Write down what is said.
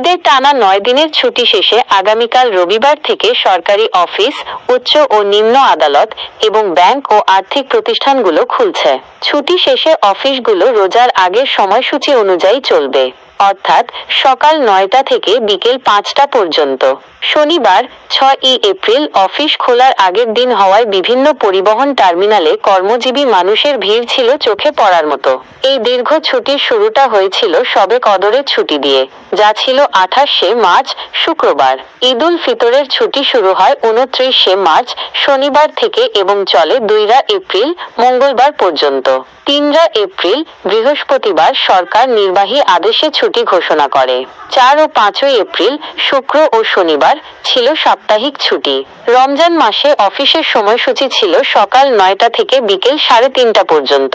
ঈদের টানা 9 দিনের ছুটি শেষে আগামীকাল রবিবার থেকে সরকারি অফিস, উচ্চ ও নিম্ন আদালত এবং ব্যাংক ও আর্থিক প্রতিষ্ঠানগুলো খুলছে। ছুটি শেষে অফিসগুলো রোজার আগের সময়সূচি অনুযায়ী চলবে, অর্থাৎ সকাল 9টা থেকে বিকেল 5টা পর্যন্ত। শনিবার 6ই এপ্রিল অফিস খোলার আগের দিন হওয়ায় বিভিন্ন পরিবহন টার্মিনালে কর্মজীবী মানুষের ভিড় ছিল চোখে পড়ার মতো। এই দীর্ঘ ছুটির শুরুটা হয়েছিল শবে কদরের ছুটি দিয়ে, যা ছিল 28শে মার্চ শুক্রবার। ঈদ উল ফিতরের ছুটি শুরু হয় 29শে মার্চ শনিবার থেকে এবং চলে 2রা এপ্রিল মঙ্গলবার পর্যন্ত। 3রা এপ্রিল বৃহস্পতিবার সরকার নির্বাহী আদেশে ছুটি ঘোষণা করে। 4 ও 5ই এপ্রিল শুক্র ও শনিবার ছিল সাপ্তাহিক ছুটি। রমজান মাসে অফিসের সময়সূচি ছিল সকাল 9টা থেকে বিকেল 3:30টা পর্যন্ত।